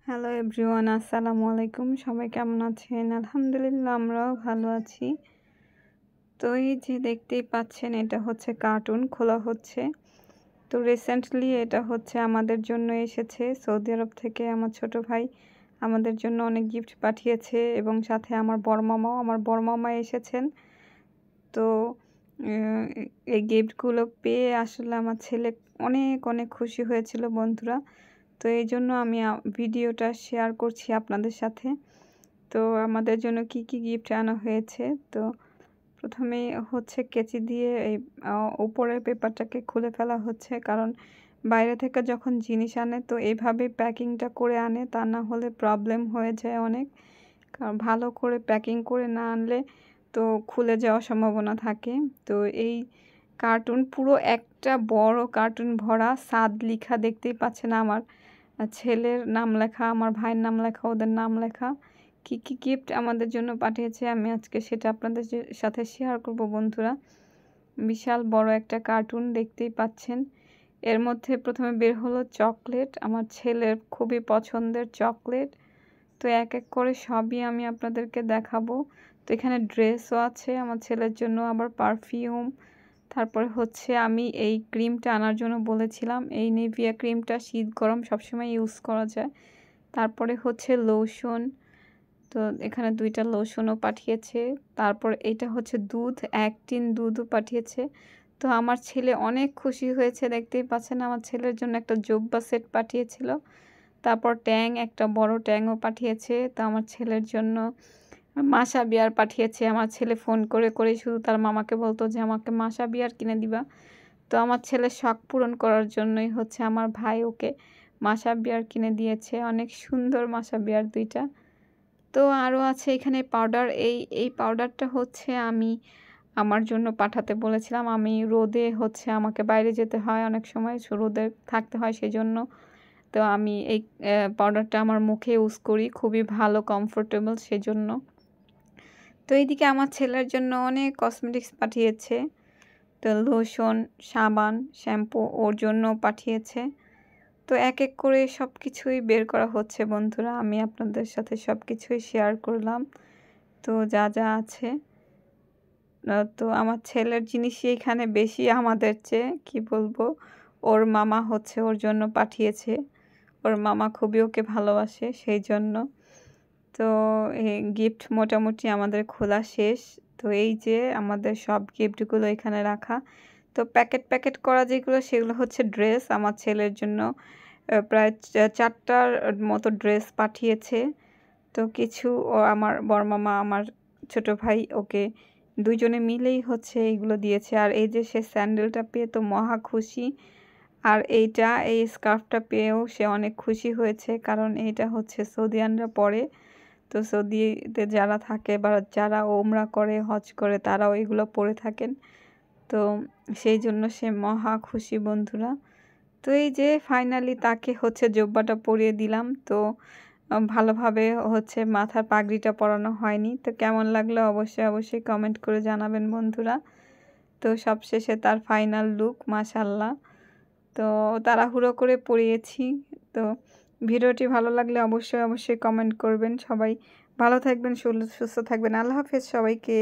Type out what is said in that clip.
Hello everyone, আসসালামু আলাইকুম। সবাই কেমন আছেন? আলহামদুলিল্লাহ, আমরাও ভালো আছি। তো এই যে দেখতেই পাচ্ছেন, এটা হচ্ছে কার্টুন খোলা হচ্ছে। তো রিসেন্টলি এটা হচ্ছে আমাদের জন্য এসেছে সৌদি আরব থেকে। আমার ছোট ভাই আমাদের জন্য অনেক গিফট পাঠিয়েছে এবং সাথে আমার বড় মামা এসেছেন। তো এই গিফটগুলো পেয়ে আসলে আমার ছেলে অনেক অনেক খুশি হয়েছিল বন্ধুরা। তো এই জন্য আমি ভিডিওটা শেয়ার করছি আপনাদের সাথে। তো আমাদের জন্য কি কি গিফট আনা হয়েছে। তো প্রথমেই হচ্ছে কেচি দিয়ে এই উপরের পেপারটাকে খুলে ফেলা হচ্ছে, কারণ বাইরে থেকে যখন জিনিস আনে তো এইভাবেই প্যাকিংটা করে আনে, তা না হলে প্রবলেম হয়ে যায় অনেক। কারণ ভালো করে প্যাকিং করে না আনলে তো খুলে যাওয়ার সম্ভাবনা থাকে। তো এই কার্টুন পুরো একটা বড় কার্টুন ভরা, সাদ লিখা, দেখতেই পাচ্ছেন আমার ছেলের নাম লেখা, আমার ভাইয়ের নাম লেখা, ওদের নাম লেখা। কি কি গিফট আমাদের জন্য পাঠিয়েছে আমি আজকে সেটা আপনাদের সাথে শেয়ার করব বন্ধুরা। বিশাল বড় একটা কার্টুন দেখতেই পাচ্ছেন। এর মধ্যে প্রথমে বের হলো চকলেট, আমার ছেলের খুবই পছন্দের চকলেট। তো এক এক করে সবই আমি আপনাদেরকে দেখাবো। তো এখানে ড্রেসও আছে আমার ছেলের জন্য, আবার পারফিউম। তারপরে হচ্ছে আমি এই ক্রিমটা আনার জন্য বলেছিলাম, এই নিভিয়া ক্রিমটা শীত গরম সবসময় ইউজ করা যায়। তারপরে হচ্ছে লোশন, তো এখানে 2টা লোশনও পাঠিয়েছে। তারপর এটা হচ্ছে দুধ, 1 টিন দুধও পাঠিয়েছে। তো আমার ছেলে অনেক খুশি হয়েছে, দেখতেই পাচ্ছেন আমার ছেলের জন্য একটা জোব্বা সেট পাঠিয়েছিল। তারপর ট্যাং, একটা বড় ট্যাংও পাঠিয়েছে। তো আমার ছেলের জন্য মাসা বিয়ার পাঠিয়েছে। আমার ছেলে ফোন করে করে শুধু তার মামাকে বলতো যে আমাকে মাসা বিয়ার কিনে দিবা। তো আমার ছেলের শখ পূরণ করার জন্যই হচ্ছে আমার ভাই ওকে মাসা বিয়ার কিনে দিয়েছে। অনেক সুন্দর মাসা বিয়ার 2টা। তো আরও আছে এখানে পাউডার। এই পাউডারটা হচ্ছে আমি আমার জন্য পাঠাতে বলেছিলাম। আমি রোদে হচ্ছে আমাকে বাইরে যেতে হয় অনেক সময়, রোদে থাকতে হয় সেজন্য। তো আমি এই পাউডারটা আমার মুখে ইউজ করি, খুবই ভালো, কমফোর্টেবল সেজন্য। তো এইদিকে আমার ছেলের জন্য অনেক কসমেটিক্স পাঠিয়েছে। তো লোশন, সাবান, শ্যাম্পু ওর জন্য পাঠিয়েছে। তো এক এক করে সব কিছুই বের করা হচ্ছে বন্ধুরা। আমি আপনাদের সাথে সব কিছুই শেয়ার করলাম। তো যা যা আছে, তো আমার ছেলের জিনিসই এখানে বেশি আমাদের চেয়ে, কি বলবো। ওর মামা হচ্ছে ওর জন্য পাঠিয়েছে, ওর মামা খুবই ওকে ভালোবাসে সেই জন্য। তো এই গিফট মোটামুটি আমাদের খোলা শেষ। তো এই যে আমাদের সব গিফটগুলো এখানে রাখা। তো প্যাকেট প্যাকেট করা যেগুলো সেগুলো হচ্ছে ড্রেস। আমার ছেলের জন্য প্রায় 4টার মতো ড্রেস পাঠিয়েছে। তো কিছু আমার বড় মামা, আমার ছোট ভাই ওকে দুইজনে মিলেই হচ্ছে এইগুলো দিয়েছে। আর এই যে সে স্যান্ডেলটা পেয়ে তো মহা খুশি। আর এই স্কার্ফটা পেয়েও সে অনেক খুশি হয়েছে, কারণ এইটা হচ্ছে সৌদিয়ানরা পরে। তো সৌদিতে যারা থাকে বা যারা ওমরা করে, হজ করে, তারাও এগুলো পরে থাকেন। তো সেই জন্য সে মহা খুশি বন্ধুরা। তো এই যে ফাইনালি তাকে হচ্ছে জোব্বাটা পরিয়ে দিলাম। তো ভালোভাবে হচ্ছে মাথার পাগড়িটা পরানো হয়নি। তো কেমন লাগলো অবশ্যই অবশ্যই কমেন্ট করে জানাবেন বন্ধুরা। তো সবশেষে তার ফাইনাল লুক মাশাআল্লাহ। তো তাড়াহুড়ো করে পরিয়েছি। তো ভিডিওটি ভালো লাগলে অবশ্যই অবশ্যই কমেন্ট করবেন। সবাই ভালো থাকবেন, সুস্থ থাকবেন। আল্লাহ হাফেজ সবাইকে।